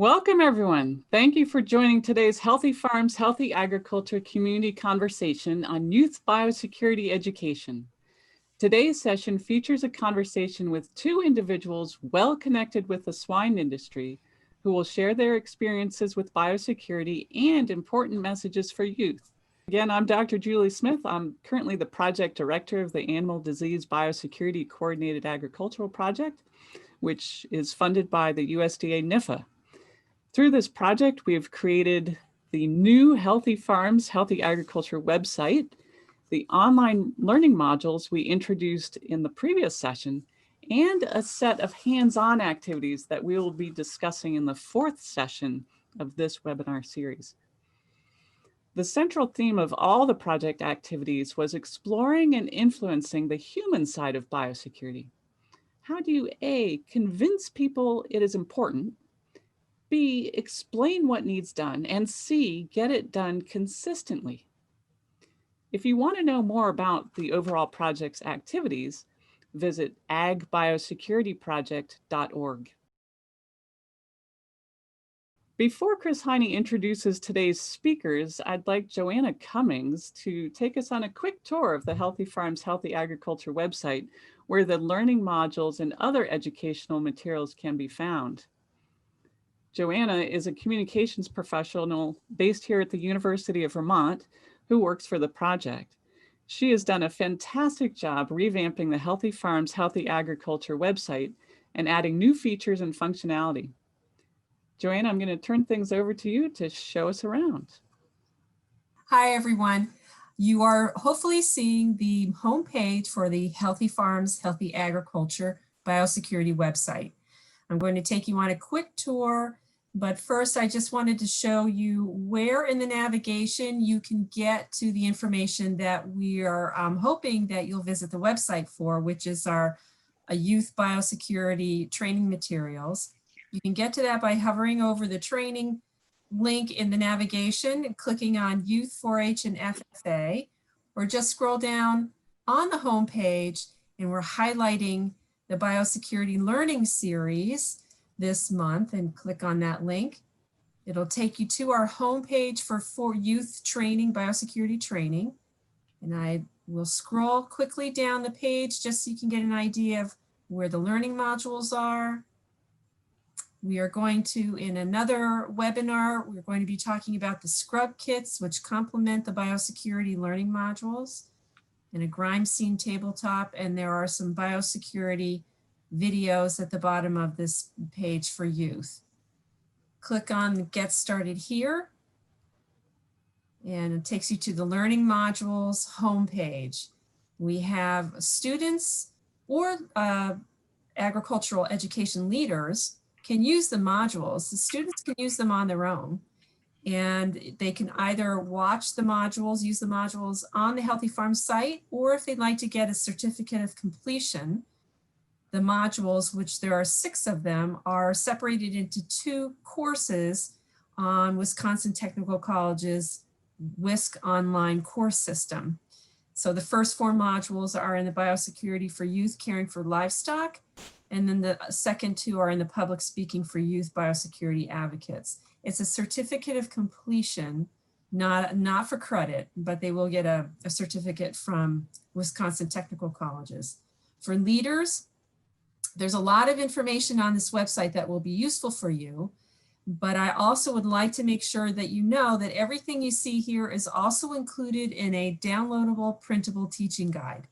Welcome, everyone. Thank you for joining today's Healthy Farms, Healthy Agriculture community conversation on youth biosecurity education. Today's session features a conversation with two individuals well connected with the swine industry who will share their experiences with biosecurity and important messages for youth. Again, I'm Dr. Julie Smith. I'm currently the project director of the Animal Disease Biosecurity Coordinated Agricultural Project, which is funded by the USDA NIFA. Through this project, we have created the new Healthy Farms, Healthy Agriculture website, the online learning modules we introduced in the previous session, and a set of hands-on activities that we will be discussing in the fourth session of this webinar series. The central theme of all the project activities was exploring and influencing the human side of biosecurity. How do you A, convince people it is important, B, explain what needs done, and C, get it done consistently? If you want to know more about the overall project's activities, visit agbiosecurityproject.org. Before Chris Heine introduces today's speakers, I'd like Joanna Cummings to take us on a quick tour of the Healthy Farms, Healthy Agriculture website, where the learning modules and other educational materials can be found. Joanna is a communications professional based here at the University of Vermont who works for the project. She has done a fantastic job revamping the Healthy Farms, Healthy Agriculture website and adding new features and functionality. Joanna, I'm going to turn things over to you to show us around. Hi, everyone. You are hopefully seeing the homepage for the Healthy Farms, Healthy Agriculture Biosecurity website. I'm going to take you on a quick tour, but first I just wanted to show you where in the navigation you can get to the information that we are hoping that you'll visit the website for, which is our youth biosecurity training materials. You can get to that by hovering over the training link in the navigation and clicking on Youth 4-H and FFA, or just scroll down on the home page and we're highlighting the Biosecurity Learning Series this month and click on that link. It'll take you to our homepage for youth training, biosecurity training. And I will scroll quickly down the page just so you can get an idea of where the learning modules are. We are going to, in another webinar, we're going to be talking about the scrub kits, which complement the biosecurity learning modules, and a Grime Scene tabletop, and there are some biosecurity videos at the bottom of this page for youth. Click on Get Started Here, and it takes you to the learning modules homepage. We have students or agricultural education leaders can use the modules. The students can use them on their own, and they can either watch the modules, use the modules on the Healthy Farms site, or if they'd like to get a certificate of completion, the modules, which there are 6 of them, are separated into 2 courses on Wisconsin Technical College's WISC online course system. So the first 4 modules are in the biosecurity for youth caring for livestock, and then the second 2 are in the public speaking for youth biosecurity advocates. It's a certificate of completion, not for credit, but they will get a certificate from Wisconsin Technical Colleges. For leaders, there's a lot of information on this website that will be useful for you, but I also would like to make sure that you know that everything you see here is also included in a downloadable printable teaching guide.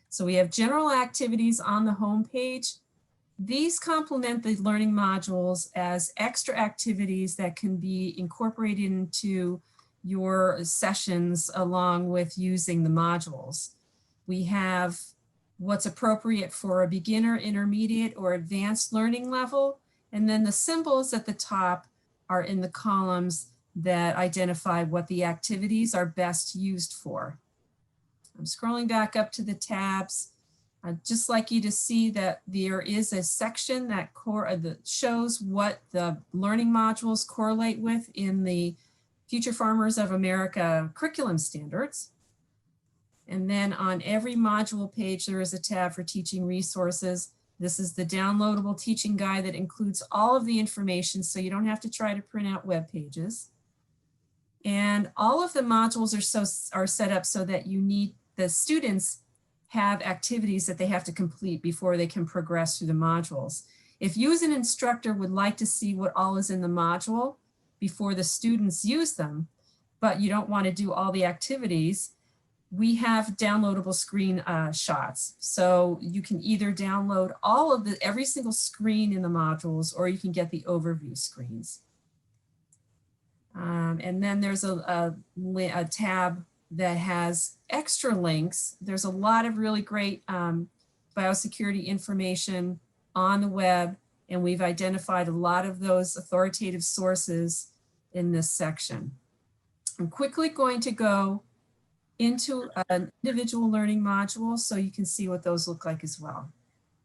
So we have general activities on the home page. These complement the learning modules as extra activities that can be incorporated into your sessions along with using the modules. We have what's appropriate for a beginner, intermediate, or advanced learning level, and then the symbols at the top are in the columns that identify what the activities are best used for. I'm scrolling back up to the tabs. I'd just like you to see that there is a section that shows what the learning modules correlate with in the Future Farmers of America curriculum standards. And then on every module page, there is a tab for teaching resources. This is the downloadable teaching guide that includes all of the information, so you don't have to try to print out web pages. And all of the modules are set up so that the students have activities that they have to complete before they can progress through the modules. If you as an instructor would like to see what all is in the module before the students use them, but you don't want to do all the activities, we have downloadable screen shots. So you can either download every single screen in the modules, or you can get the overview screens. And then there's a tab that has extra links. There's a lot of really great biosecurity information on the web, and we've identified a lot of those authoritative sources in this section. I'm quickly going to go into an individual learning module so you can see what those look like as well.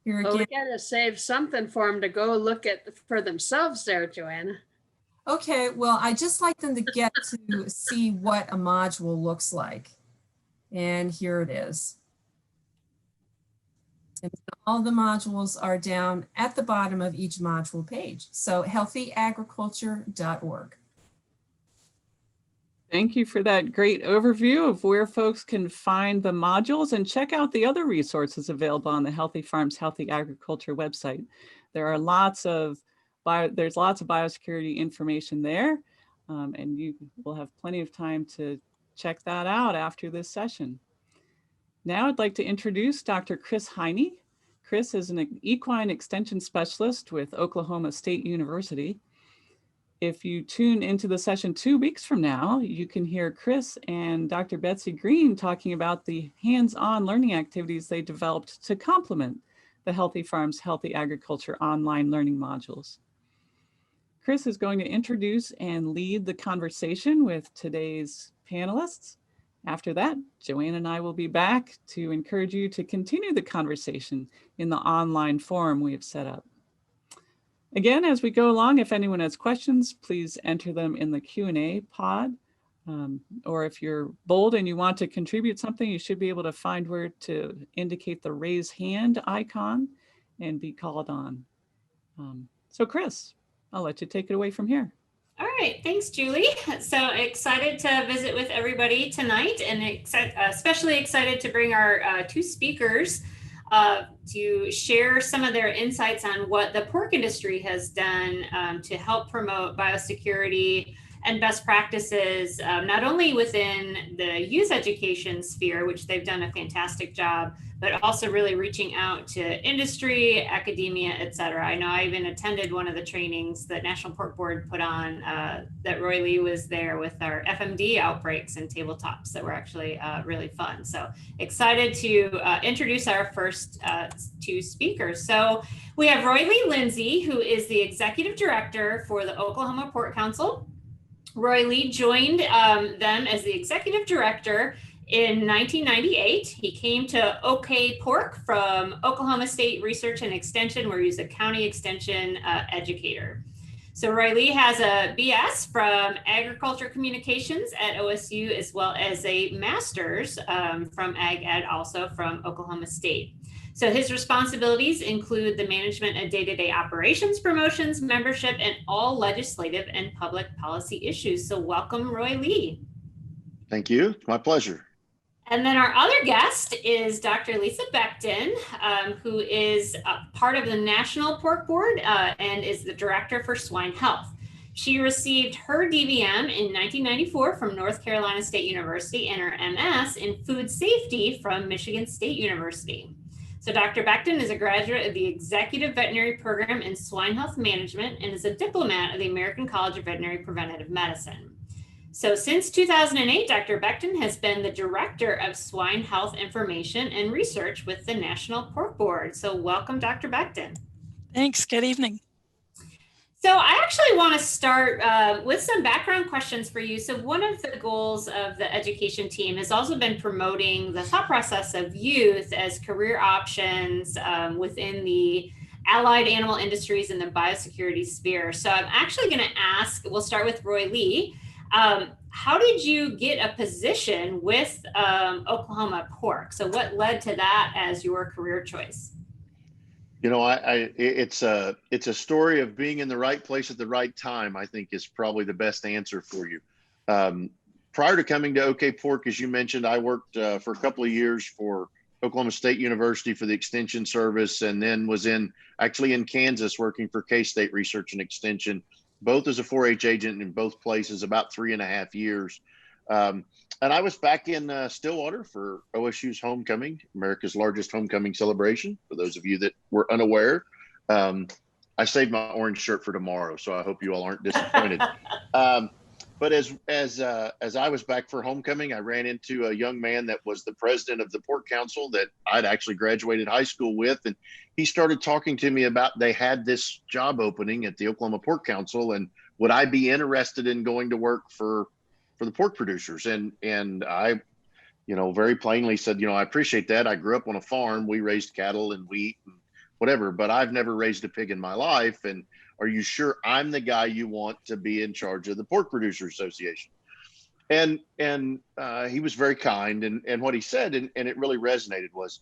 Here again, well, we gotta save something for them to go look at for themselves there, Joanna. okay, well, I just like them to get to see what a module looks like. And here it is. And all the modules are down at the bottom of each module page. So healthyagriculture.org. Thank you for that great overview of where folks can find the modules, and check out the other resources available on the Healthy Farms, Healthy Agriculture website. There's lots of biosecurity information there, and you will have plenty of time to check that out after this session. Now I'd like to introduce Dr. Chris Heine. Chris is an equine extension specialist with Oklahoma State University. If you tune into the session 2 weeks from now, you can hear Chris and Dr. Betsy Green talking about the hands-on learning activities they developed to complement the Healthy Farms, Healthy Agriculture online learning modules. Chris is going to introduce and lead the conversation with today's panelists. After that, Joanne and I will be back to encourage you to continue the conversation in the online forum we have set up. Again, as we go along, if anyone has questions, please enter them in the Q&A pod. Or if you're bold and you want to contribute something, you should be able to find where to indicate the raise hand icon and be called on. So Chris, I'll let you take it away from here. All right, thanks, Julie. So excited to visit with everybody tonight, and especially excited to bring our 2 speakers to share some of their insights on what the pork industry has done to help promote biosecurity and best practices, not only within the youth education sphere, which they've done a fantastic job, but also really reaching out to industry, academia, et cetera. I know I even attended one of the trainings that National Pork Board put on that Roy Lee was there with our FMD outbreaks and tabletops that were actually really fun. So excited to introduce our first 2 speakers. So we have Roy Lee Lindsay, who is the Executive Director for the Oklahoma Pork Council. Roy Lee joined them as the Executive Director in 1998. He came to OK Pork from Oklahoma State Research and Extension, where he's a county extension educator. So Roy Lee has a BS from Agriculture Communications at OSU, as well as a master's from Ag Ed, also from Oklahoma State. So his responsibilities include the management of day-to-day operations, promotions, membership, and all legislative and public policy issues. So welcome, Roy Lee. Thank you. It's my pleasure. And then our other guest is Dr. Lisa Becton, who is part of the National Pork Board and is the Director for Swine Health. She received her DVM in 1994 from North Carolina State University and her MS in Food Safety from Michigan State University. So Dr. Becton is a graduate of the Executive Veterinary Program in Swine Health Management and is a diplomat of the American College of Veterinary Preventive Medicine. So since 2008, Dr. Becton has been the Director of Swine Health Information and Research with the National Pork Board. So welcome, Dr. Becton. Thanks. Good evening. So I actually want to start with some background questions for you. So one of the goals of the education team has also been promoting the thought process of youth as career options within the allied animal industries and the biosecurity sphere. So I'm actually going to ask, we'll start with Roy Lee. How did you get a position with Oklahoma Pork? So what led to that as your career choice? It's a story of being in the right place at the right time, I think is probably the best answer for you. Prior to coming to OK Pork, as you mentioned, I worked for a couple of years for Oklahoma State University for the Extension Service, and then was actually in Kansas working for K-State Research and Extension, both as a 4-H agent in both places, about 3.5 years. And I was back in Stillwater for OSU's homecoming, America's largest homecoming celebration. For those of you that were unaware, I saved my orange shirt for tomorrow, so I hope you all aren't disappointed. But as I was back for homecoming, I ran into a young man that was the president of the Pork Council that I'd actually graduated high school with, and he started talking to me about they had this job opening at the Oklahoma Pork Council, and would I be interested in going to work for the pork producers? And I, very plainly said, I appreciate that. I grew up on a farm. We raised cattle and wheat and whatever, but I've never raised a pig in my life. And are you sure I'm the guy you want to be in charge of the Pork Producer Association? And he was very kind. And what he said, and it really resonated, was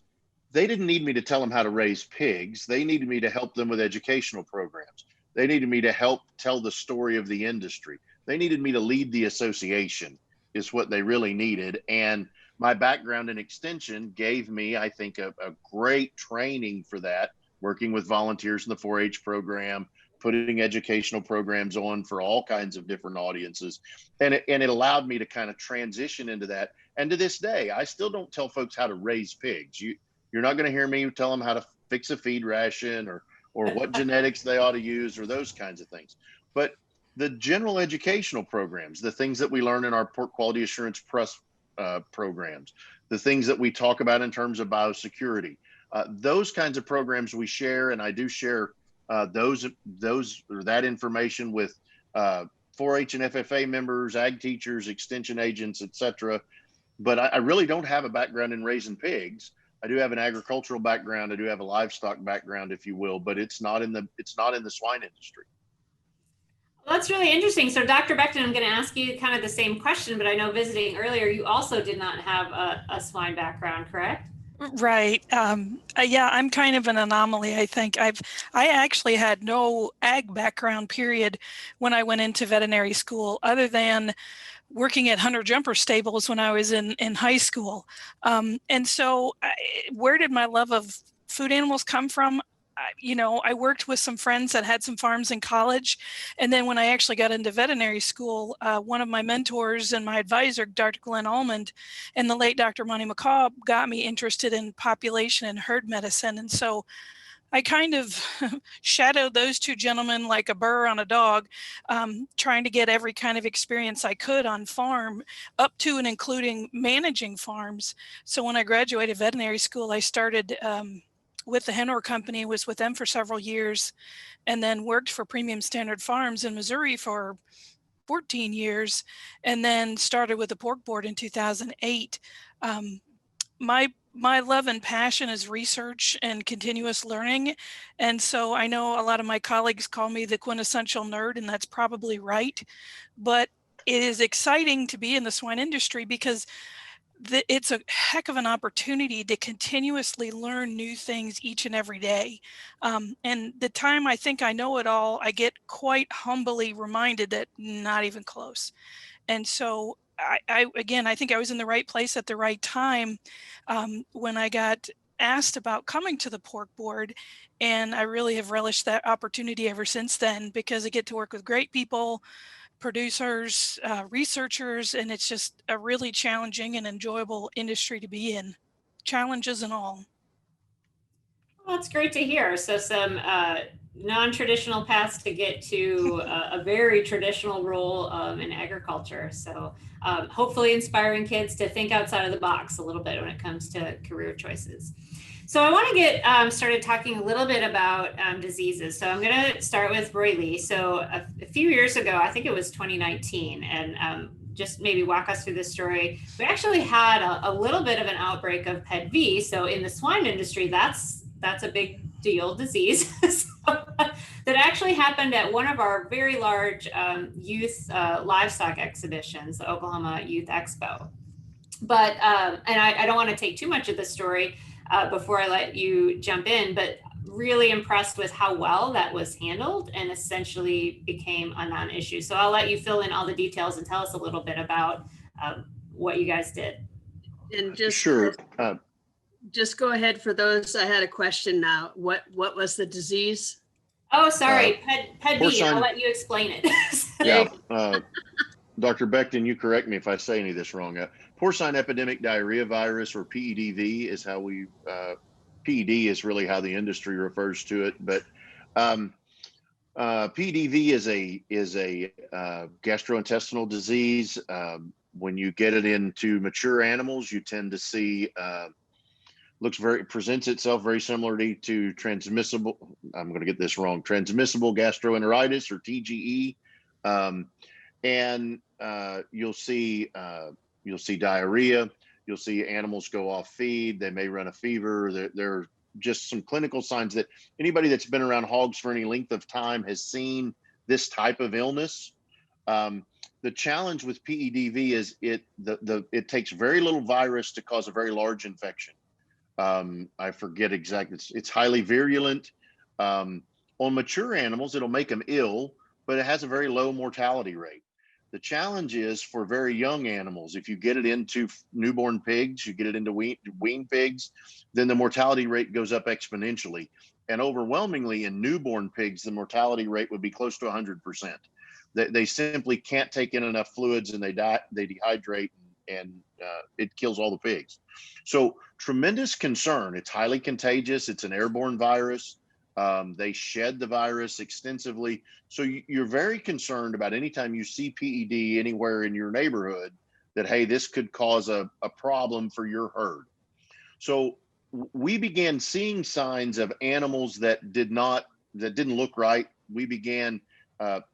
they didn't need me to tell them how to raise pigs. They needed me to help them with educational programs. They needed me to help tell the story of the industry. They needed me to lead the association, is what they really needed. And my background in extension gave me, I think, a great training for that, working with volunteers in the 4-H program, putting educational programs on for all kinds of different audiences. And it allowed me to kind of transition into that. And to this day, I still don't tell folks how to raise pigs. You're not going to hear me tell them how to fix a feed ration or what genetics they ought to use or those kinds of things. But the general educational programs, the things that we learn in our Pork Quality Assurance Press programs, the things that we talk about in terms of biosecurity, those kinds of programs we share, and I do share that information with 4-H and FFA members, ag teachers, extension agents, etc. But I really don't have a background in raising pigs. I do have an agricultural background. I do have a livestock background, if you will, but it's not in the swine industry. Well, that's really interesting. So Dr. Becton, I'm going to ask you kind of the same question, but I know visiting earlier, you also did not have a swine background, correct? Right. Yeah, I'm kind of an anomaly, I think. I actually had no ag background, period, when I went into veterinary school, other than working at Hunter Jumper Stables when I was in high school. And so where did my love of food animals come from? I worked with some friends that had some farms in college. And then when I actually got into veterinary school, one of my mentors and my advisor, Dr. Glenn Almond, and the late Dr. Monty McCaw got me interested in population and herd medicine. And so I kind of shadowed those two gentlemen like a burr on a dog, trying to get every kind of experience I could on farm, up to and including managing farms. So when I graduated veterinary school, I started with the Henor Company, was with them for several years, and then worked for Premium Standard Farms in Missouri for 14 years, and then started with the Pork Board in 2008. My love and passion is research and continuous learning. And so I know a lot of my colleagues call me the quintessential nerd, and that's probably right. But it is exciting to be in the swine industry because it's a heck of an opportunity to continuously learn new things each and every day. And the time I think I know it all, I get quite humbly reminded that not even close. And so I think I was in the right place at the right time when I got asked about coming to the Pork Board. And I really have relished that opportunity ever since then, because I get to work with great people, producers, researchers, and it's just a really challenging and enjoyable industry to be in, challenges and all. Well, that's great to hear. So some non-traditional paths to get to a very traditional role in agriculture. So hopefully inspiring kids to think outside of the box a little bit when it comes to career choices. So I want to get started talking a little bit about diseases. So I'm going to start with Roy Lee. So a few years ago, I think it was 2019, and just maybe walk us through this story. We actually had a little bit of an outbreak of PEDV. So in the swine industry, that's a big deal disease that actually happened at one of our very large youth livestock exhibitions, the Oklahoma Youth Expo. But, and I don't want to take too much of the story before I let you jump in, but really impressed with how well that was handled and essentially became a non-issue. So I'll let you fill in all the details and tell us a little bit about what you guys did. And just Sure. just go ahead for those. I had a question now. What was the disease? Oh, sorry, PED B. porcine- I'll let you explain it. Yeah. Dr. Beckton, you correct me if I say any of this wrong. Porcine epidemic diarrhea virus, or PEDV, is how we, PED is really how the industry refers to it. But PEDV is a gastrointestinal disease. When you get it into mature animals, you tend to see presents itself very similarly to transmissible. I'm going to get this wrong. Transmissible gastroenteritis, or TGE. And you'll see diarrhea. You'll see animals go off feed. They may run a fever. There are just some clinical signs that anybody that's been around hogs for any length of time has seen this type of illness. The challenge with PEDV is it takes very little virus to cause a very large infection. I forget exactly. It's highly virulent. On mature animals, it'll make them ill, but it has a very low mortality rate. The challenge is for very young animals. If you get it into newborn pigs, you get it into weaned pigs, then the mortality rate goes up exponentially. And overwhelmingly in newborn pigs, the mortality rate would be close to 100%. They simply can't take in enough fluids and they die, they dehydrate, and it kills all the pigs. So tremendous concern. It's highly contagious. It's an airborne virus. They shed the virus extensively. So you're very concerned about anytime you see PED anywhere in your neighborhood that, hey, this could cause a problem for your herd. So we began seeing signs of animals that didn't look right. We began,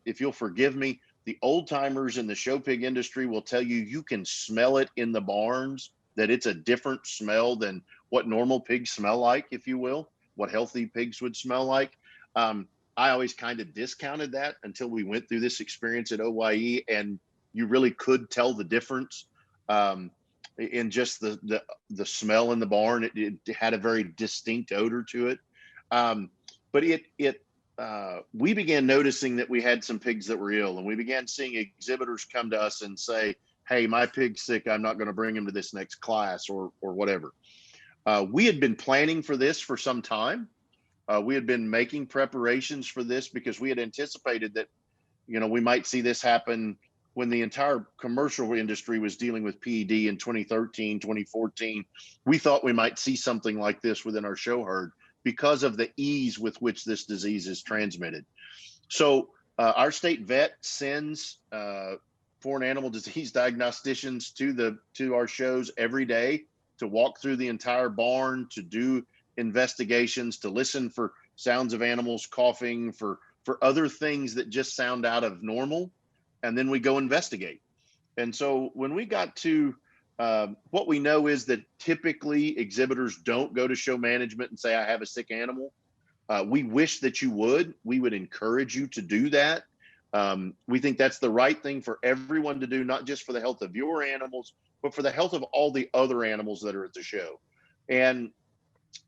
if you'll forgive me, the old timers in the show pig industry will tell you, you can smell it in the barns, that it's a different smell than what normal pigs smell like, if you will, what healthy pigs would smell like. I always kind of discounted that until we went through this experience at OYE, and you really could tell the difference in just the smell in the barn. It had a very distinct odor to it. But we began noticing that we had some pigs that were ill, and we began seeing exhibitors come to us and say, hey, my pig's sick. I'm not going to bring him to this next class or whatever. We had been planning for this for some time. We had been making preparations for this because we had anticipated that, we might see this happen when the entire commercial industry was dealing with PED in 2013, 2014. We thought we might see something like this within our show herd because of the ease with which this disease is transmitted. So our state vet sends foreign animal disease diagnosticians to our shows every day to walk through the entire barn, to do investigations, to listen for sounds of animals coughing, for other things that just sound out of normal. And then we go investigate. And so when we got to what we know is that typically exhibitors don't go to show management and say, I have a sick animal. We wish that you would. We would encourage you to do that. We think that's the right thing for everyone to do, not just for the health of your animals, but for the health of all the other animals that are at the show. And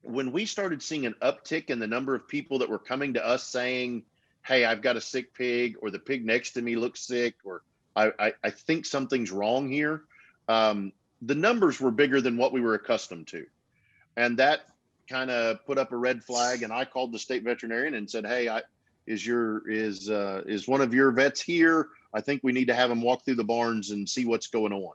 when we started seeing an uptick in the number of people that were coming to us saying, hey, I've got a sick pig, or the pig next to me looks sick, or I think something's wrong here, the numbers were bigger than what we were accustomed to. And that kind of put up a red flag. And I called the state veterinarian and said, hey, is one of your vets here? I think we need to have him walk through the barns and see what's going on.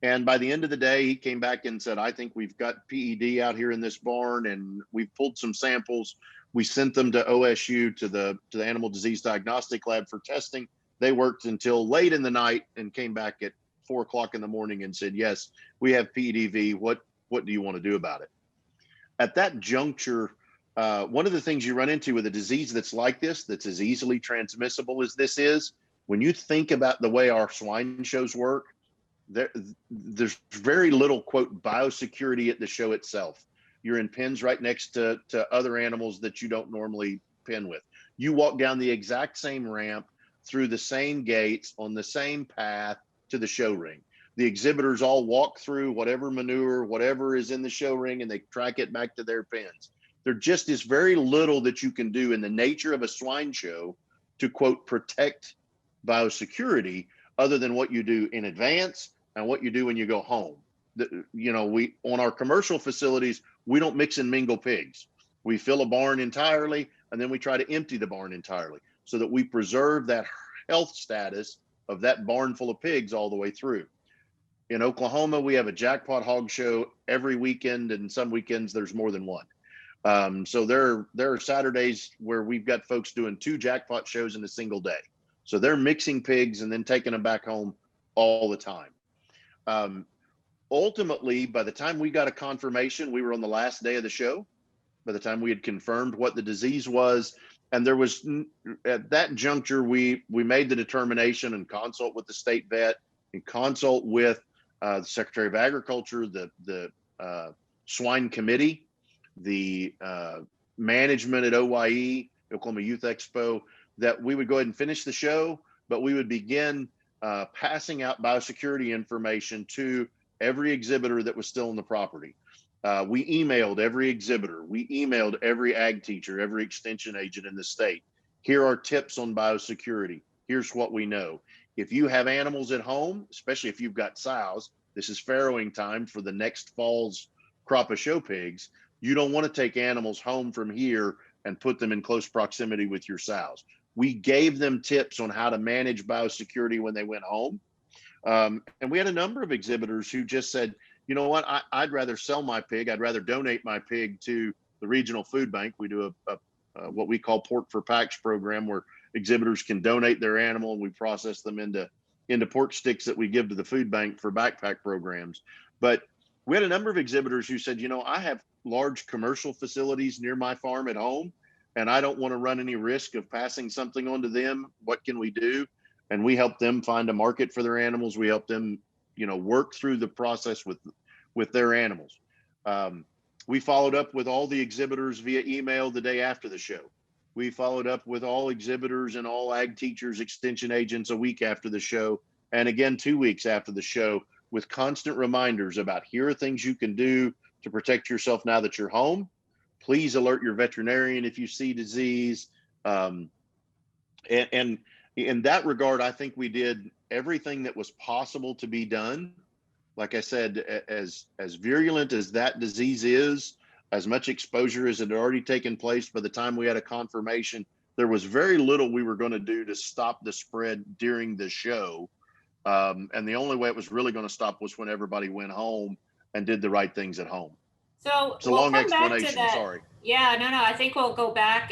And by the end of the day, he came back and said, I think we've got PED out here in this barn, and we've pulled some samples. We sent them to OSU, to the Animal Disease Diagnostic Lab for testing. They worked until late in the night and came back at 4 o'clock in the morning and said, yes, we have PEDV. What do you want to do about it? At that juncture, one of the things you run into with a disease that's like this, that's as easily transmissible as this is, when you think about the way our swine shows work, there's very little, quote, biosecurity at the show itself. You're in pens right next to other animals that you don't normally pen with. You walk down the exact same ramp, through the same gates, on the same path to the show ring. The exhibitors all walk through whatever manure, whatever is in the show ring, and they track it back to their pens. There just is very little that you can do in the nature of a swine show to, quote, protect biosecurity, other than what you do in advance and what you do when you go home. We on our commercial facilities, we don't mix and mingle pigs. We fill a barn entirely, and then we try to empty the barn entirely so that we preserve that health status of that barn full of pigs all the way through. In Oklahoma, we have a jackpot hog show every weekend, and some weekends there's more than one. So there are Saturdays where we've got folks doing 2 jackpot shows in a single day. So they're mixing pigs and then taking them back home all the time. Ultimately, by the time we got a confirmation, we were on the last day of the show. By the time we had confirmed what the disease was, and there was, at that juncture, we made the determination and consult with the state vet and consult with the Secretary of Agriculture, the swine committee, the management at OYE, Oklahoma Youth Expo, that we would go ahead and finish the show, but we would begin passing out biosecurity information to every exhibitor that was still on the property. We emailed every exhibitor. We emailed every ag teacher, every extension agent in the state. Here are tips on biosecurity. Here's what we know. If you have animals at home, especially if you've got sows, this is farrowing time for the next fall's crop of show pigs. You don't want to take animals home from here and put them in close proximity with your sows. We gave them tips on how to manage biosecurity when they went home. And we had a number of exhibitors who just said, you know what, I'd rather sell my pig. I'd rather donate my pig to the regional food bank. We do a what we call Pork for Packs program, where exhibitors can donate their animal and we process them into pork sticks that we give to the food bank for backpack programs. But we had a number of exhibitors who said, you know, I have large commercial facilities near my farm at home, and I don't want to run any risk of passing something on to them. What can we do? And we help them find a market for their animals. We help them, work through the process with their animals. We followed up with all the exhibitors via email the day after the show. We followed up with all exhibitors and all ag teachers, extension agents a week after the show, and again 2 weeks after the show, with constant reminders about, here are things you can do to protect yourself now that you're home. Please alert your veterinarian if you see disease. And in that regard, I think we did everything that was possible to be done. Like I said, as virulent as that disease is, as much exposure as had already taken place by the time we had a confirmation, there was very little we were going to do to stop the spread during the show. And the only way it was really going to stop was when everybody went home and did the right things at home. So It's a we'll long come back to explanation, that. sorry. Yeah, no, I think we'll go back,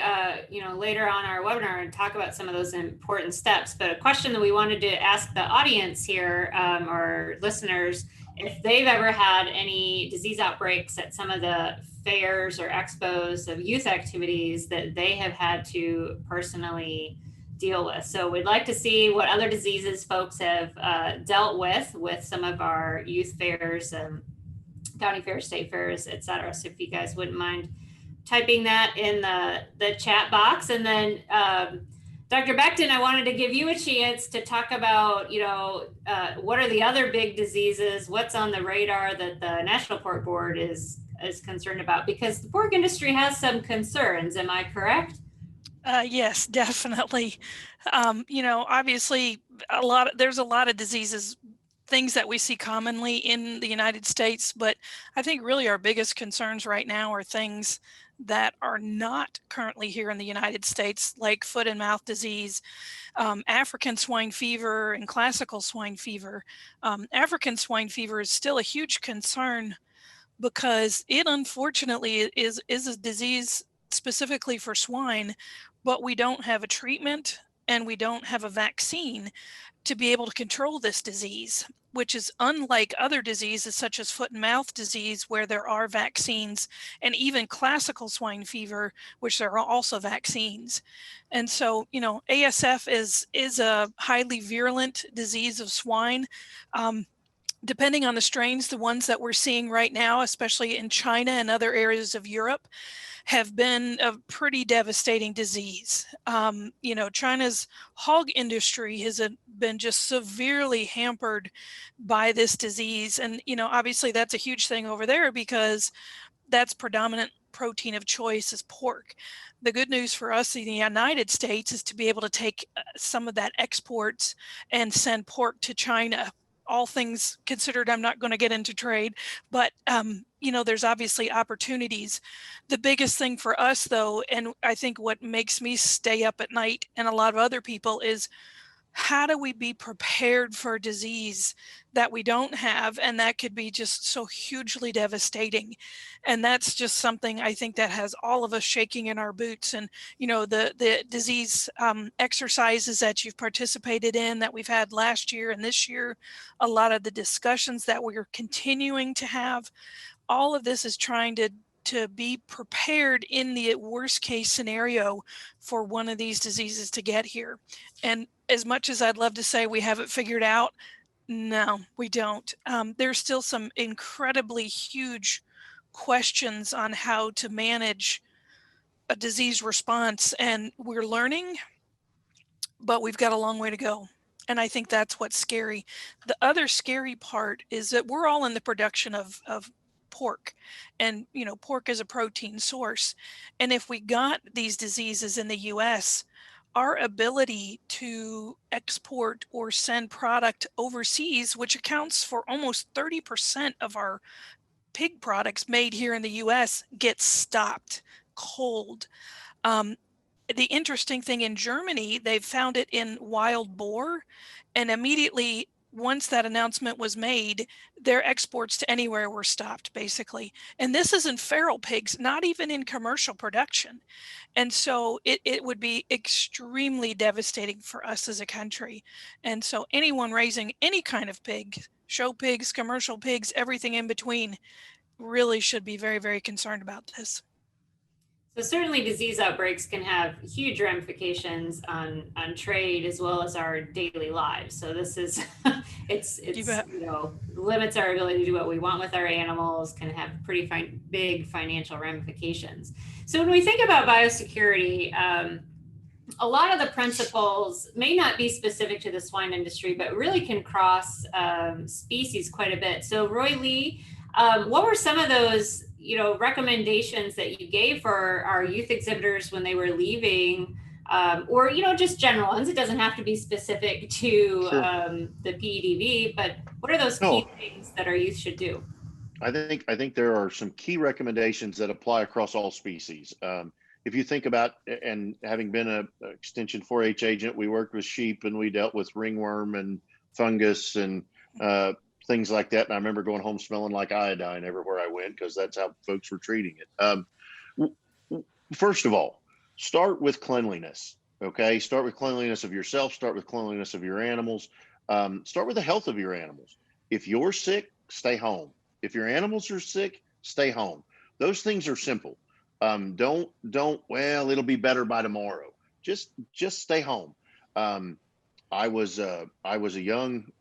later on our webinar and talk about some of those important steps. But a question that we wanted to ask the audience here, or listeners, if they've ever had any disease outbreaks at some of the fairs or expos of youth activities that they have had to personally deal with. So we'd like to see what other diseases folks have dealt with some of our youth fairs, county fairs, state fairs, et cetera. So if you guys wouldn't mind typing that in the chat box. And then Dr. Becton, I wanted to give you a chance to talk about, what are the other big diseases, what's on the radar that the National Pork Board is concerned about, because the pork industry has some concerns. Am I correct? Yes, definitely. Obviously there's a lot of diseases, things that we see commonly in the United States, but I think really our biggest concerns right now are things that are not currently here in the United States, like foot and mouth disease, African swine fever, and classical swine fever. African swine fever is still a huge concern because it unfortunately is a disease specifically for swine, but we don't have a treatment and we don't have a vaccine to be able to control this disease, which is unlike other diseases such as foot and mouth disease, where there are vaccines, and even classical swine fever, which there are also vaccines. And so, ASF is a highly virulent disease of swine. Depending on the strains, the ones that we're seeing right now, especially in China and other areas of Europe, have been a pretty devastating disease. China's hog industry has been just severely hampered by this disease. And, obviously that's a huge thing over there because that's predominant protein of choice is pork. The good news for us in the United States is to be able to take some of that exports and send pork to China. All things considered, I'm not going to get into trade, but you know, there's obviously opportunities. The biggest thing for us, though, and I think what makes me stay up at night and a lot of other people, is how do we be prepared for a disease that we don't have, and that could be just so hugely devastating. And that's just something I think that has all of us shaking in our boots. And you know, the disease exercises that you've participated in, that we've had last year and this year, a lot of the discussions that we're continuing to have, all of this is trying to be prepared in the worst case scenario for one of these diseases to get here. And as much as I'd love to say we have it figured out, no, we don't. There's still some incredibly huge questions on how to manage a disease response, and we're learning, but we've got a long way to go. And I think that's what's scary. The other scary part is that we're all in the production of pork, and you know, pork is a protein source. And if we got these diseases in the US, our ability to export or send product overseas, which accounts for almost 30% of our pig products made here in the US, gets stopped cold. The interesting thing in Germany, they've found it in wild boar, and immediately once that announcement was made, their exports to anywhere were stopped, basically. And this is in feral pigs, not even in commercial production. And so it would be extremely devastating for us as a country. And so anyone raising any kind of pig, show pigs, commercial pigs, everything in between, really should be very, very concerned about this. So certainly disease outbreaks can have huge ramifications on trade as well as our daily lives. So this is, it's you know, limits our ability to do what we want with our animals, can have pretty big financial ramifications. So when we think about biosecurity, a lot of the principles may not be specific to the swine industry, but really can cross species quite a bit. So Roy Lee, what were some of those, you know, recommendations that you gave for our youth exhibitors when they were leaving, or, you know, just general ones? It doesn't have to be specific to the PEDV, but what are those key things that our youth should do? I think there are some key recommendations that apply across all species. If you think about, and having been an Extension 4-H agent, we worked with sheep and we dealt with ringworm and fungus and things like that. And I remember going home smelling like iodine everywhere I went, because that's how folks were treating it. First of all, start with cleanliness. Okay. Start with cleanliness of yourself. Start with cleanliness of your animals. Start with the health of your animals. If you're sick, stay home. If your animals are sick, stay home. Those things are simple. Don't, well, it'll be better by tomorrow. Just stay home. I was a young,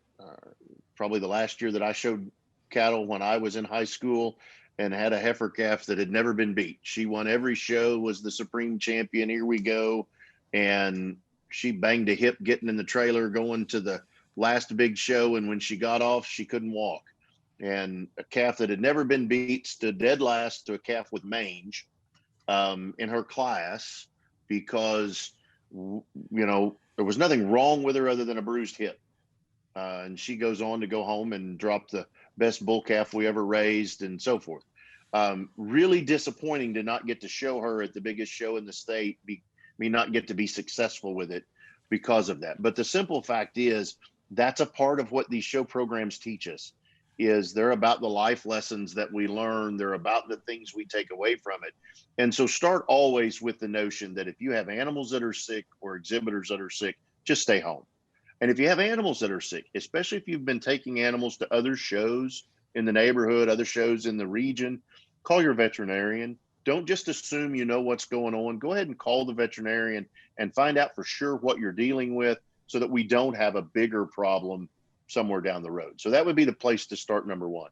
probably the last year that I showed cattle when I was in high school, and had a heifer calf that had never been beat. She won every show, was the supreme champion. Here we go. And she banged a hip getting in the trailer, going to the last big show. And when she got off, she couldn't walk. And a calf that had never been beat stood dead last to a calf with mange in her class, because, you know, there was nothing wrong with her other than a bruised hip. And she goes on to go home and drop the best bull calf we ever raised, and so forth. Really disappointing to not get to show her at the biggest show in the state, me not get to be successful with it because of that. But the simple fact is, that's a part of what these show programs teach us, is they're about the life lessons that we learn. They're about the things we take away from it. And so start always with the notion that if you have animals that are sick or exhibitors that are sick, just stay home. And if you have animals that are sick, especially if you've been taking animals to other shows in the neighborhood, other shows in the region, call your veterinarian. Don't just assume you know what's going on. Go ahead and call the veterinarian and find out for sure what you're dealing with, so that we don't have a bigger problem somewhere down the road. So that would be the place to start, number one.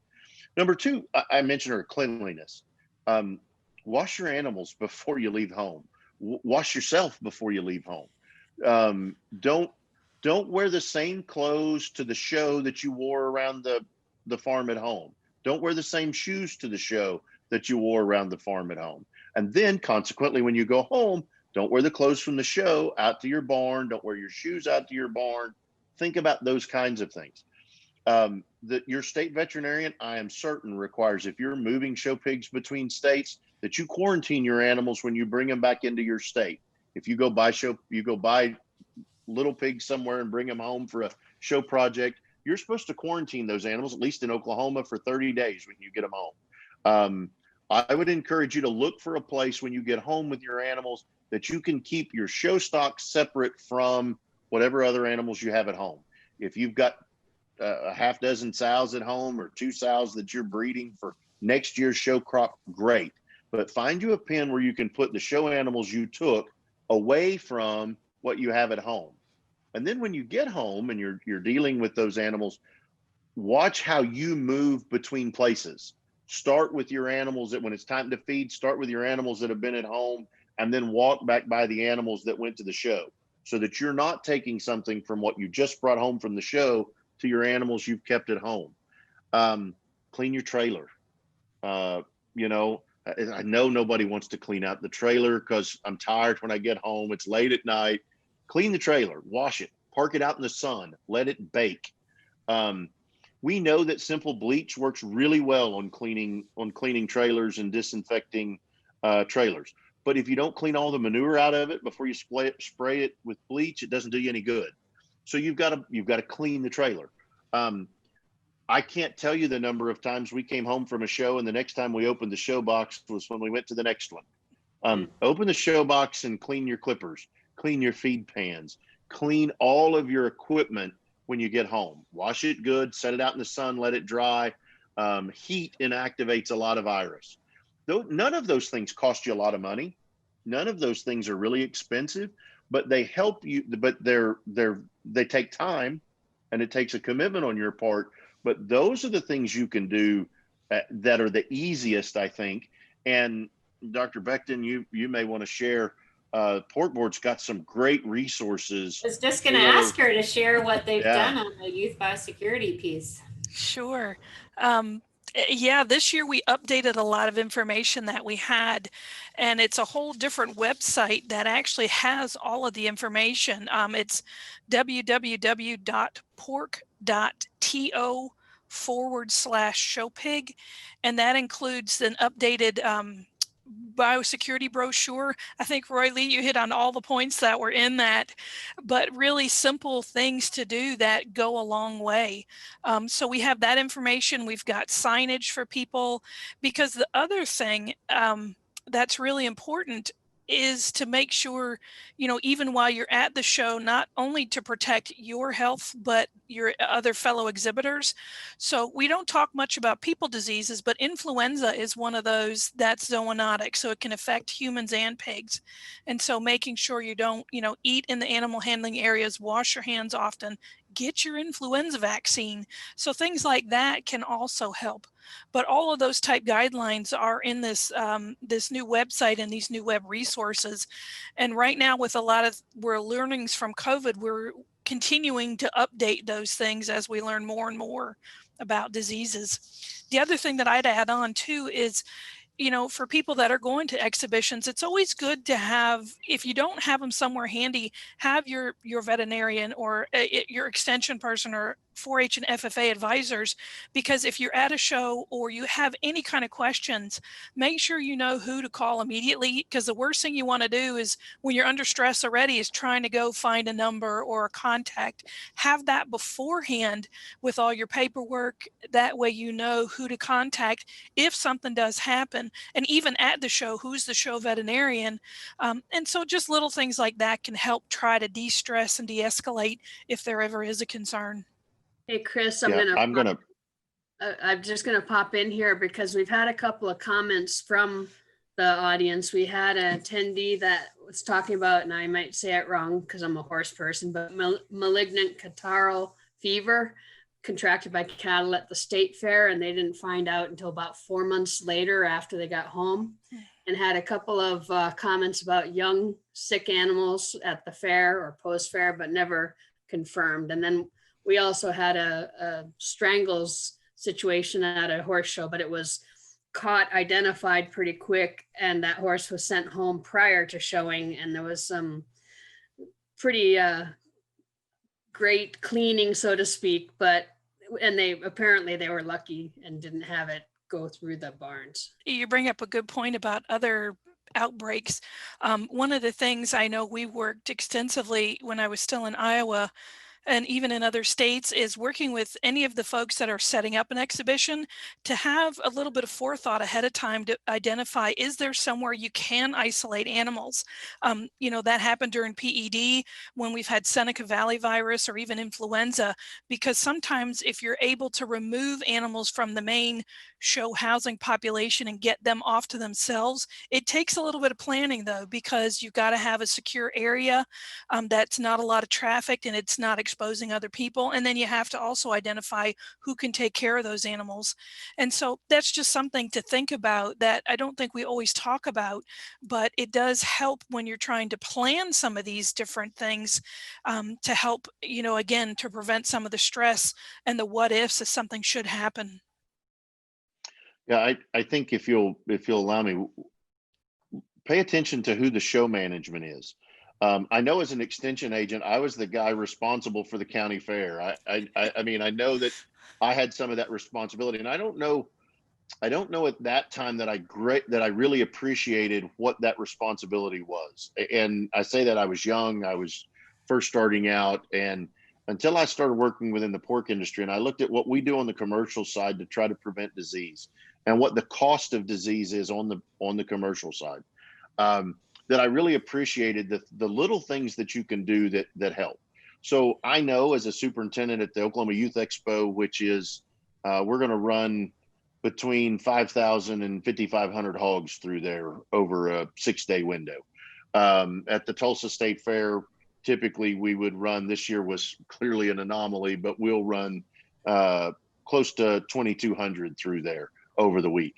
Number two, I mentioned her cleanliness. Wash your animals before you leave home. Wash yourself before you leave home. Don't wear the same clothes to the show that you wore around the farm at home. Don't wear the same shoes to the show that you wore around the farm at home. And then consequently, when you go home, don't wear the clothes from the show out to your barn. Don't wear your shoes out to your barn. Think about those kinds of things. Your state veterinarian, I am certain, requires, if you're moving show pigs between states, that you quarantine your animals when you bring them back into your state. If you go buy little pigs somewhere and bring them home for a show project, you're supposed to quarantine those animals, at least in Oklahoma, for 30 days when you get them home. I would encourage you to look for a place when you get home with your animals that you can keep your show stock separate from whatever other animals you have at home. If you've got a half dozen sows at home or 2 sows that you're breeding for next year's show crop, great. But find you a pen where you can put the show animals you took away from what you have at home. And then when you get home and you're dealing with those animals, watch how you move between places. Start with your animals that when it's time to feed, start with your animals that have been at home, and then walk back by the animals that went to the show, so that you're not taking something from what you just brought home from the show to your animals you've kept at home. Clean your trailer. I know nobody wants to clean out the trailer because I'm tired when I get home. It's late at night. Clean the trailer, wash it, park it out in the sun, let it bake. We know that simple bleach works really well on cleaning trailers and disinfecting trailers. But if you don't clean all the manure out of it before you spray it with bleach, it doesn't do you any good. So you've got to clean the trailer. I can't tell you the number of times we came home from a show and the next time we opened the show box was when we went to the next one. Open the show box and clean your clippers, clean your feed pans, clean all of your equipment when you get home. Wash it good, set it out in the sun, let it dry. Heat inactivates a lot of virus. Though none of those things cost you a lot of money. None of those things are really expensive, but they help you, but they take time and it takes a commitment on your part. But those are the things you can do that are the easiest, I think. And Dr. Becton, you may want to share. Pork Board's got some great resources. I was just going to ask her to share what they've done on the youth biosecurity piece. Sure. This year we updated a lot of information that we had, and it's a whole different website that actually has all of the information. It's www.pork.to/showpig, and that includes an updated biosecurity brochure. I think, Roy Lee, you hit on all the points that were in that, but really simple things to do that go a long way. So we have that information. We've got signage for people, because the other thing that's really important is to make sure, even while you're at the show, not only to protect your health, but your other fellow exhibitors. So we don't talk much about people diseases, but influenza is one of those that's zoonotic. So it can affect humans and pigs. And so making sure you don't, eat in the animal handling areas, wash your hands often, get your influenza vaccine. So things like that can also help. But all of those type guidelines are in this this new website and these new web resources. And right now, with a lot of learnings from COVID, we're continuing to update those things as we learn more and more about diseases. The other thing that I'd add on too is, for people that are going to exhibitions, it's always good to have, if you don't have them somewhere handy, have your veterinarian or your extension person or 4-H and FFA advisors, because if you're at a show or you have any kind of questions, make sure you know who to call immediately, because the worst thing you want to do is, when you're under stress already, is trying to go find a number or a contact. Have that beforehand with all your paperwork. That way you know who to contact if something does happen, and even at the show, who's the show veterinarian. And so just little things like that can help try to de-stress and de-escalate if there ever is a concern. Hey, Chris, I'm just gonna pop in here because we've had a couple of comments from the audience. We had an attendee that was talking about, and I might say it wrong because I'm a horse person, but malignant catarrhal fever contracted by cattle at the state fair, and they didn't find out until about 4 months later after they got home. And had a couple of comments about young sick animals at the fair or post-fair, but never confirmed. And then we also had a strangles situation at a horse show, but it was caught, identified pretty quick, and that horse was sent home prior to showing, and there was some pretty great cleaning, so to speak, and they were lucky and didn't have it go through the barns. You bring up a good point about other outbreaks. One of the things I know we worked extensively when I was still in Iowa and even in other states is working with any of the folks that are setting up an exhibition to have a little bit of forethought ahead of time to identify, is there somewhere you can isolate animals? That happened during PED when we've had Seneca Valley virus or even influenza, because sometimes if you're able to remove animals from the main show housing population and get them off to themselves, it takes a little bit of planning though, because you've got to have a secure area that's not a lot of traffic and it's not exposing other people. And then you have to also identify who can take care of those animals. And so that's just something to think about that I don't think we always talk about, but it does help when you're trying to plan some of these different things to help, again, to prevent some of the stress and the what ifs if something should happen. Yeah, I think if you'll allow me, pay attention to who the show management is. I know as an extension agent, I was the guy responsible for the county fair. I mean, I know that I had some of that responsibility, and I don't know at that time that I really appreciated what that responsibility was. And I say that I was young, I was first starting out, and until I started working within the pork industry, and I looked at what we do on the commercial side to try to prevent disease and what the cost of disease is on the commercial side, that I really appreciated the little things that you can do that help. So I know as a superintendent at the Oklahoma Youth Expo, which is, we're going to run between 5,000 and 5,500 hogs through there over a 6-day window. At the Tulsa State Fair, typically we would run, this year was clearly an anomaly, but we'll run close to 2,200 through there over the week.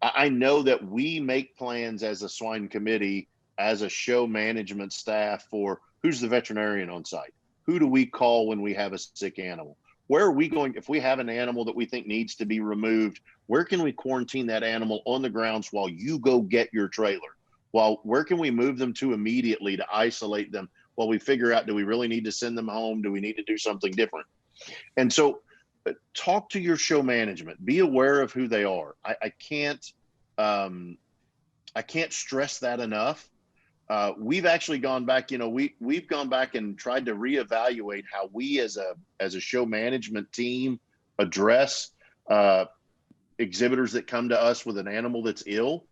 I know that we make plans as a swine committee, as a show management staff, for who's the veterinarian on site? Who do we call when we have a sick animal? Where are we going? If we have an animal that we think needs to be removed, where can we quarantine that animal on the grounds while you go get your trailer? Where can we move them to immediately to isolate them while we figure out, do we really need to send them home? Do we need to do something different? And so talk to your show management, be aware of who they are. I can't stress that enough. We've actually gone back, we've gone back and tried to reevaluate how we as a show management team address exhibitors that come to us with an animal that's ill.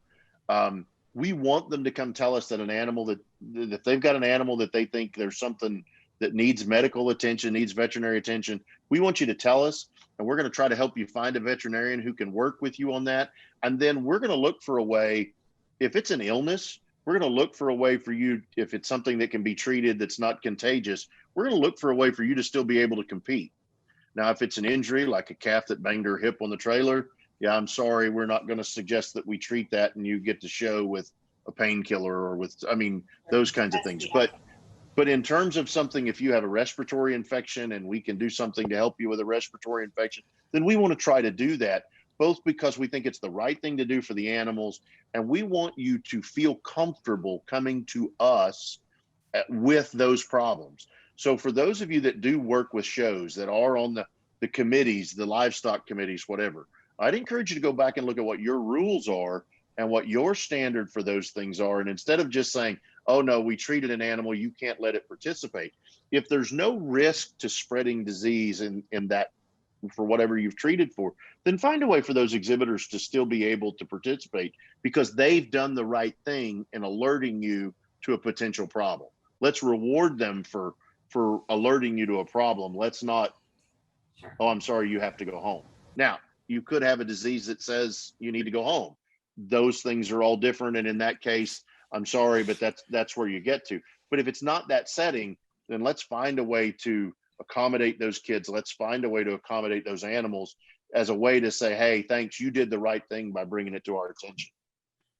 We want them to come tell us that an animal that if they've got an animal that they think there's something that needs medical attention, needs veterinary attention, we want you to tell us, and we're going to try to help you find a veterinarian who can work with you on that. And then we're going to look for a way, if it's an illness, we're going to look for a way for you, if it's something that can be treated that's not contagious, we're going to look for a way for you to still be able to compete. Now, if it's an injury, like a calf that banged her hip on the trailer, yeah, I'm sorry, we're not going to suggest that we treat that and you get to show with a painkiller or those kinds of things. But in terms of something, if you have a respiratory infection and we can do something to help you with a respiratory infection, then we want to try to do that, both because we think it's the right thing to do for the animals, and we want you to feel comfortable coming to us with those problems. So for those of you that do work with shows, that are on the committees, the livestock committees, whatever, I'd encourage you to go back and look at what your rules are and what your standard for those things are. And instead of just saying, oh no, we treated an animal, you can't let it participate. If there's no risk to spreading disease in that, for whatever you've treated for, then find a way for those exhibitors to still be able to participate, because they've done the right thing in alerting you to a potential problem. Let's reward them for alerting you to a problem. Let's not, Sure. Oh, I'm sorry, you have to go home. Now, you could have a disease that says you need to go home. Those things are all different. And in that case, I'm sorry, but that's where you get to. But if it's not that setting, then let's find a way to accommodate those kids. Let's find a way to accommodate those animals as a way to say, hey, thanks, you did the right thing by bringing it to our attention.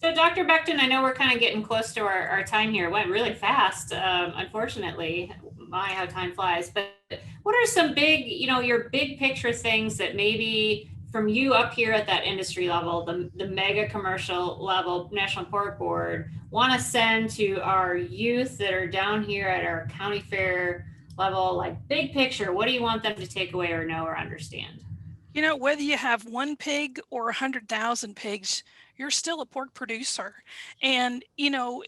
So Dr. Becton, I know we're kind of getting close to our time here. It went really fast, unfortunately. My, how time flies. But what are some big, your big picture things that maybe from you up here at that industry level, the mega commercial level, National Pork Board, want to send to our youth that are down here at our county fair level, like big picture, what do you want them to take away or know or understand? You know, whether you have 1 pig or 100,000 pigs, you're still a pork producer. And, you know,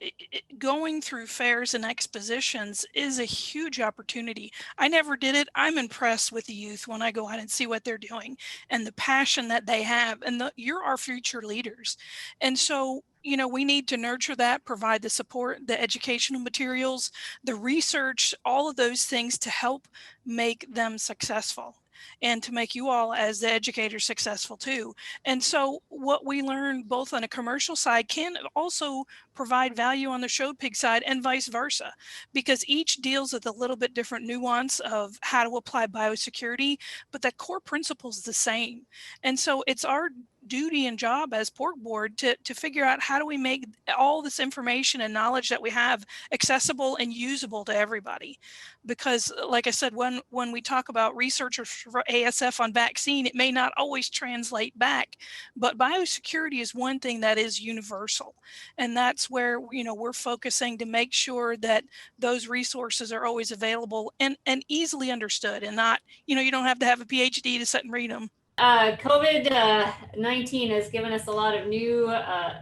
going through fairs and expositions is a huge opportunity. I never did it. I'm impressed with the youth when I go out and see what they're doing and the passion that they have. And you're our future leaders. And so, you know, we need to nurture that, provide the support, the educational materials, the research, all of those things to help make them successful and to make you all as the educators successful too. And so what we learn both on a commercial side can also provide value on the show pig side and vice versa, because each deals with a little bit different nuance of how to apply biosecurity, but that core principle is the same. And so it's our duty and job as pork board to figure out how do we make all this information and knowledge that we have accessible and usable to everybody. Because like I said, when we talk about researchers for ASF on vaccine, it may not always translate back, but biosecurity is one thing that is universal. And that's where, you know, we're focusing to make sure that those resources are always available and easily understood, and not, you know, you don't have to have a PhD to sit and read them. COVID-19 has given us a lot of new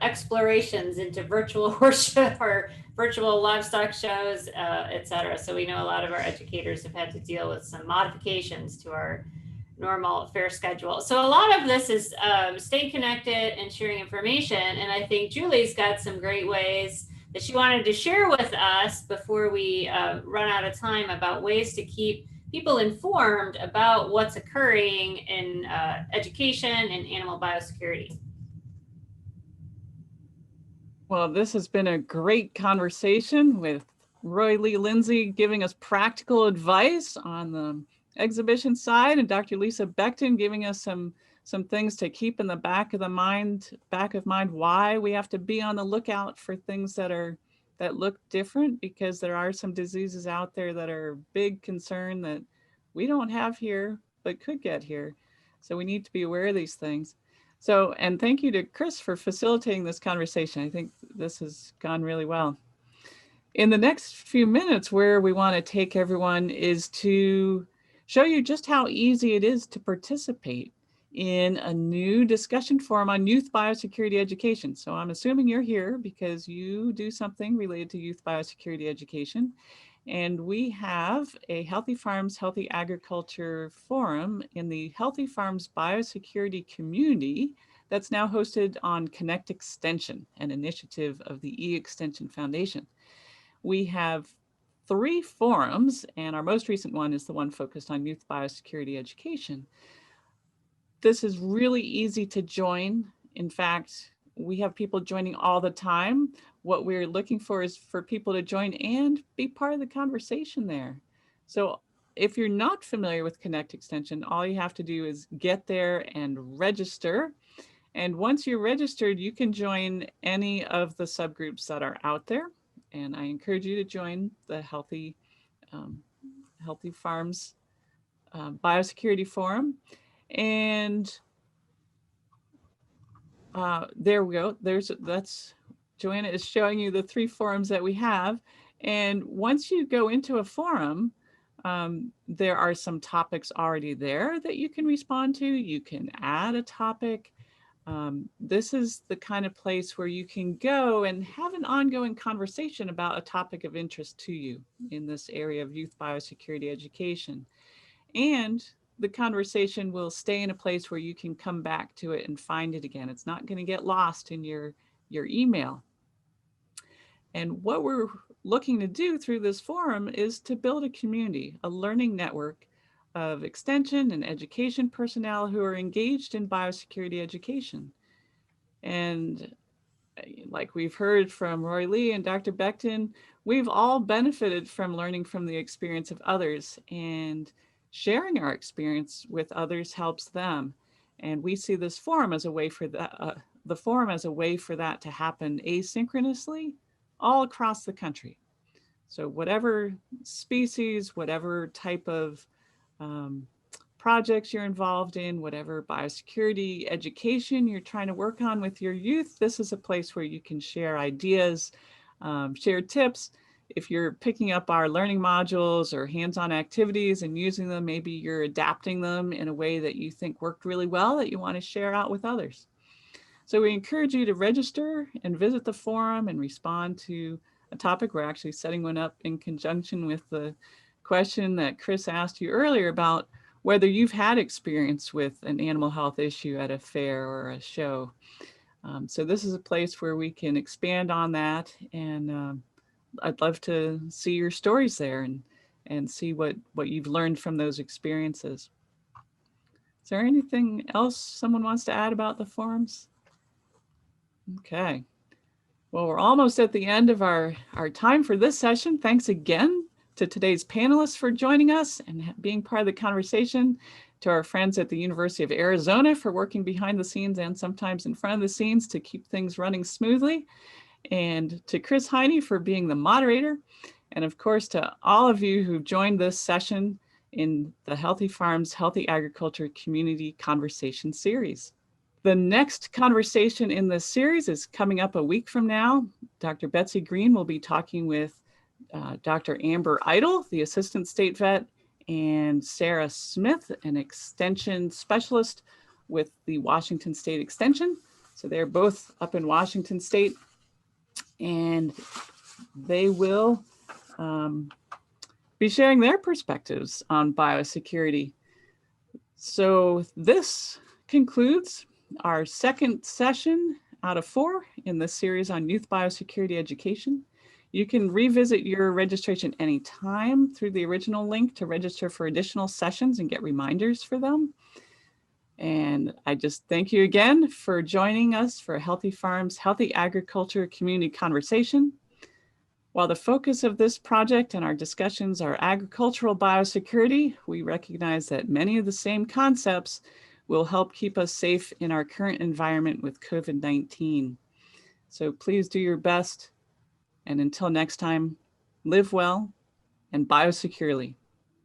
explorations into virtual horse show or virtual livestock shows, et cetera. So we know a lot of our educators have had to deal with some modifications to our normal fair schedule. So a lot of this is staying connected and sharing information. And I think Julie's got some great ways that she wanted to share with us before we run out of time about ways to keep people informed about what's occurring in education and animal biosecurity. Well, this has been a great conversation with Roy Lee Lindsay giving us practical advice on the exhibition side, and Dr. Lisa Becton giving us some things to keep in the back of mind why we have to be on the lookout for things that look different, because there are some diseases out there that are a big concern that we don't have here but could get here. So we need to be aware of these things. So, and thank you to Chris for facilitating this conversation. I think this has gone really well. In the next few minutes, where we want to take everyone is to show you just how easy it is to participate in a new discussion forum on youth biosecurity education. So I'm assuming you're here because you do something related to youth biosecurity education. And we have a Healthy Farms, Healthy Agriculture forum in the Healthy Farms biosecurity community that's now hosted on Connect Extension, an initiative of the E-Extension Foundation. We have 3 forums, and our most recent one is the one focused on youth biosecurity education. This is really easy to join. In fact, we have people joining all the time. What we're looking for is for people to join and be part of the conversation there. So if you're not familiar with Connect Extension, all you have to do is get there and register. And once you're registered, you can join any of the subgroups that are out there. And I encourage you to join the Healthy Farms Biosecurity Forum. And there we go. That's Joanna is showing you the 3 forums that we have. And once you go into a forum, there are some topics already there that you can respond to. You can add a topic. This is the kind of place where you can go and have an ongoing conversation about a topic of interest to you in this area of youth biosecurity education. And the conversation will stay in a place where you can come back to it and find it again. It's not going to get lost in your email. And what we're looking to do through this forum is to build a community, a learning network of extension and education personnel who are engaged in biosecurity education. And like we've heard from Roy Lee and Dr. Becton, we've all benefited from learning from the experience of others, and sharing our experience with others helps them. And we see this forum as a way for that, the forum as a way for that to happen asynchronously all across the country. So whatever species, whatever type of projects you're involved in, whatever biosecurity education you're trying to work on with your youth, this is a place where you can share ideas, share tips. If you're picking up our learning modules or hands-on activities and using them, maybe you're adapting them in a way that you think worked really well that you want to share out with others. So we encourage you to register and visit the forum and respond to a topic. We're actually setting one up in conjunction with the question that Chris asked you earlier about whether you've had experience with an animal health issue at a fair or a show. So this is a place where we can expand on that, and I'd love to see your stories there and see what you've learned from those experiences. Is there anything else someone wants to add about the forums? Okay. Well, we're almost at the end of our time for this session. Thanks again to today's panelists for joining us and being part of the conversation, to our friends at the University of Arizona for working behind the scenes and sometimes in front of the scenes to keep things running smoothly, and to Chris Heine for being the moderator, and of course to all of you who joined this session in the Healthy Farms, Healthy Agriculture Community Conversation Series. The next conversation in this series is coming up a week from now. Dr. Betsy Green will be talking with Dr. Amber Idle, the Assistant State Vet, and Sarah Smith, an Extension Specialist with the Washington State Extension. So they're both up in Washington State, and they will be sharing their perspectives on biosecurity. So this concludes our second session out of 4 in this series on youth biosecurity education. You can revisit your registration anytime through the original link to register for additional sessions and get reminders for them. And I just thank you again for joining us for Healthy Farms, Healthy Agriculture Community Conversation. While the focus of this project and our discussions are agricultural biosecurity, we recognize that many of the same concepts will help keep us safe in our current environment with COVID-19. So please do your best. And until next time, live well and biosecurely.